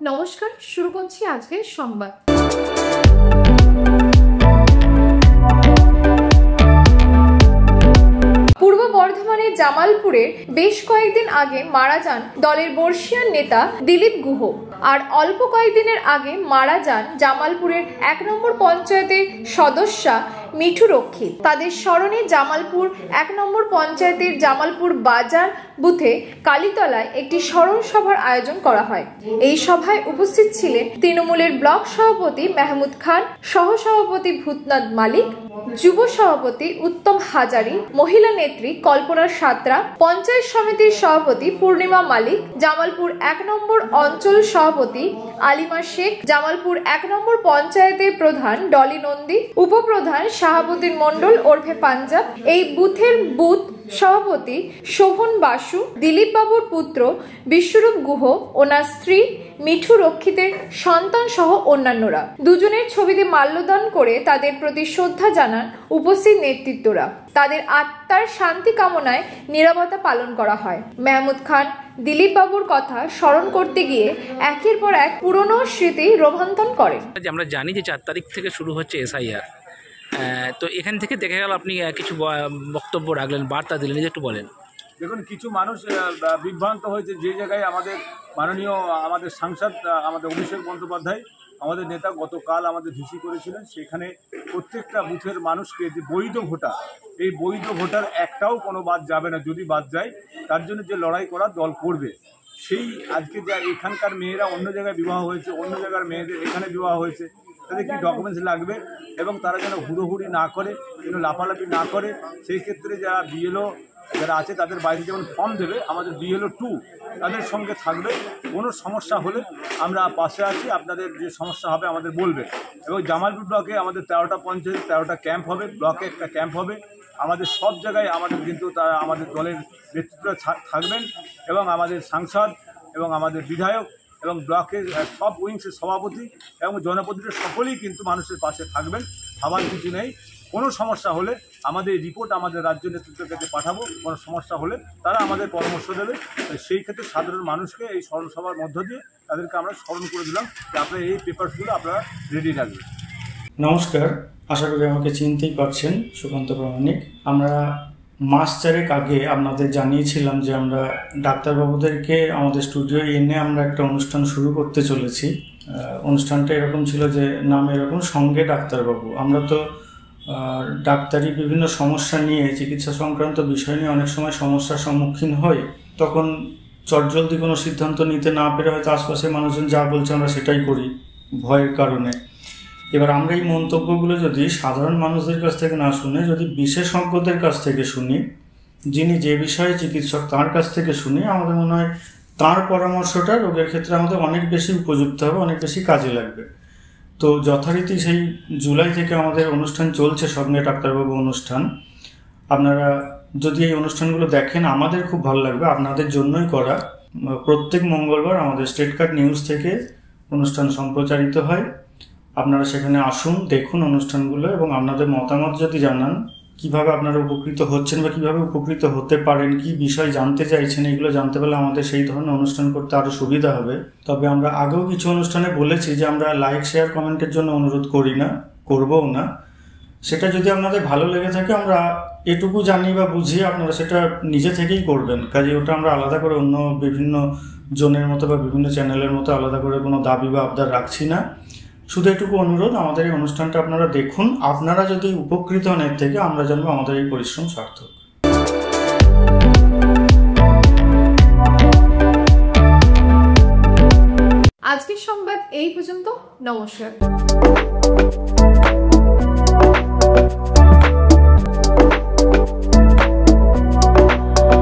নমস্কার, শুরু করছি আজকের সংবাদ। পূর্ব বর্ধমানের জামালপুরে বেশ কয়েকদিন আগে মারা যান দলের বর্ষীয়ান নেতা দিলীপ গুহ। আর অল্প কয়েকদিনের আগে মারা যান জামালপুরের ১ নম্বর পঞ্চায়েতের সদস্যা মিঠু রক্ষিত। তাদের স্মরণে জামালপুর ১ নম্বর পঞ্চায়েতের জামালপুর বাজার বুথে কালীতলায় একটি স্মরণ সভার আয়োজন করা হয়। এই সভায় উপস্থিত ছিলেন তৃণমূলের ব্লক সভাপতি মেহমুদ খান, সহসভাপতি ভূতনাথ মালিক, যুব সভাপতি উত্তম হাজারি, মহিলা নেত্রী কল্পনা সাঁতরা, পঞ্চায়েত সমিতির সভাপতি পূর্ণিমা মালিক, জামালপুর ১ নম্বর অঞ্চল সভাপতি আলিমা শেখ, জামালপুর ১ নম্বর পঞ্চায়েতের প্রধান ডলি নন্দী, উপপ্রধান শাহাবুদ্দিন মন্ডল ওরফে পাঞ্জাব, এই বুথের বুথ সভাপতি শোভন বাসু, দিলীপ বাবুর পুত্র বিশ্বরূপ গুহ, ওনার স্ত্রী মিঠু রক্ষিতের সন্তান সহ অন্যান্যরা। দুজনের ছবিতে মাল্যদান করে তাদের প্রতি শ্রদ্ধা জানান উপস্থিত নেতৃত্বরা। তাদের আত্মার শান্তি কামনায় নীরবতা পালন করা হয়। মেহমুদ খান দিলীপ বাবুর কথা স্মরণ করতে গিয়ে একের পর এক পুরনো স্মৃতি রোমন্থন করেন। আমরা জানি যে ৪ তারিখ থেকে শুরু হচ্ছে SIR, তো এখান থেকে দেখা গেল আপনি কিছু বক্তব্য রাখলেন, বার্তা দিলেন, একটু বলেন। দেখুন, কিছু মানুষ বিভ্রান্ত হয়েছে। যে জায়গায় মাননীয় আমাদের সাংসদ আমাদের অভিষেক বন্দ্যোপাধ্যায় আমাদের নেতা গতকাল আমাদের ভিসি করেছিলেন, সেখানে প্রত্যেকটা বুথের মানুষকে যে বৈধ ভোটার, এই বৈধ ভোটার একটাও কোনো বাদ যাবে না। যদি বাদ যায় তার জন্য যে লড়াই করা দল করবে, সেই আজকে যা এখানকার মেয়েরা অন্য জায়গায় বিবাহ হয়েছে, অন্য জায়গার মেয়েদের এখানে বিবাহ হয়েছে, তাদের কী ডকুমেন্টস লাগবে এবং তারা যেন হুড়োহুড়ি না করে, যেন লাফালাফি না করে। সেই ক্ষেত্রে যারা BLO যারা আছে তাদের বাইরে যেমন ফর্ম দেবে, আমাদের BLO 2 তাদের সঙ্গে থাকবে। কোনো সমস্যা হলে আমরা পাশে আছি, আপনাদের যে সমস্যা হবে আমাদের বলবে। এবং জামালপুর ব্লকে আমাদের 13টা পঞ্চায়েত 13টা ক্যাম্প হবে, ব্লকে একটা ক্যাম্প হবে। আমাদের সব জায়গায় আমাদের কিন্তু তারা আমাদের দলের নেতৃত্ব থাকবেন এবং আমাদের সাংসদ এবং আমাদের বিধায়ক এবং ব্লকের সব উইংসের সভাপতি এবং জনপ্রতিনিধি সকলেই কিন্তু মানুষের পাশে থাকবেন। ভাবার কিছু নেই। কোনো সমস্যা হলে আমাদের রিপোর্ট আমাদের রাজ্য নেতৃত্বের কাছে পাঠাবো। কোনো সমস্যা হলে তারা আমাদের পরামর্শ দেবে। সেই ক্ষেত্রে সাধারণ মানুষকে এই স্মরণ সভার মধ্য দিয়ে তাদেরকে আমরা স্মরণ করে দিলাম যে আপনারা এই পেপারসগুলো আপনারা রেডি রাখবেন। নমস্কার, আশা করি আমাকে চিনতেই পারছেন, সুকান্ত প্রামাণিক। আমরা মাস 4 আগে আপনাদের জানিয়েছিলাম যে আমরা ডাক্তারবাবুদেরকে আমাদের স্টুডিও এনে আমরা একটা অনুষ্ঠান শুরু করতে চলেছি। অনুষ্ঠানটা এরকম ছিল যে নাম এরকম, সঙ্গে ডাক্তারবাবু। আমরা তো ডাক্তারি বিভিন্ন সমস্যা নিয়ে, চিকিৎসা সংক্রান্ত বিষয় নিয়ে অনেক সময় সমস্যার সম্মুখীন হই। তখন চটজলদি কোনো সিদ্ধান্ত নিতে না পেরে হয়তো আশপাশের মানুষজন যা বলছে আমরা সেটাই করি ভয়ের কারণে। এবার আমরা এই মন্তব্যগুলো যদি সাধারণ মানুষদের কাছ থেকে না শুনে যদি বিশেষজ্ঞদের কাছ থেকে শুনি, যিনি যে বিষয়ে চিকিৎসক তার কাছ থেকে শুনি, আমাদের মনে হয় তার পরামর্শটা রোগের ক্ষেত্রে আমাদের অনেক বেশি উপযুক্ত হবে, অনেক বেশি কাজে লাগবে। তো যথারীতি সেই জুলাই থেকে আমাদের অনুষ্ঠান চলছে, সঙ্গে ডাক্তারবাবু অনুষ্ঠান। আপনারা যদি এই অনুষ্ঠানগুলো দেখেন আমাদের খুব ভালো লাগবে, আপনাদের জন্যই করা। প্রত্যেক মঙ্গলবার আমাদের স্টেট কার্ড নিউজ থেকে অনুষ্ঠান সম্প্রচারিত হয়। আপনারা সেখানে আসুন, দেখুন অনুষ্ঠানগুলো এবং আপনাদের মতামত যদি জানান, কিভাবে আপনারা উপকৃত হচ্ছেন বা কিভাবে উপকৃত হতে পারেন, কি বিষয় জানতে চাইছেন, এগুলো জানতে পারলে আমাদের সেই ধরনের অনুষ্ঠান করতে আরও সুবিধা হবে। তবে আমরা আগেও কিছু অনুষ্ঠানে বলেছি যে আমরা লাইক, শেয়ার, কমেন্টের জন্য অনুরোধ করি না, করবও না। সেটা যদি আপনাদের ভালো লেগে থাকে, আমরা এটুকু জানি বা বুঝি, আপনারা সেটা নিজে থেকেই করবেন। কাজে ওটা আমরা আলাদা করে অন্য বিভিন্ন জনের মতো বা বিভিন্ন চ্যানেলের মতো আলাদা করে কোনো দাবি বা আবদার রাখছি না। শুধু এটুকু অনুরোধ, আমাদের এই অনুষ্ঠানটা আপনারা দেখুন। আপনারা যদি উপকৃত হন এর থেকে, আমরা জানবো আমাদের এই পরিশ্রম সার্থক। আজকের সংবাদ এই পর্যন্ত। নমস্কার।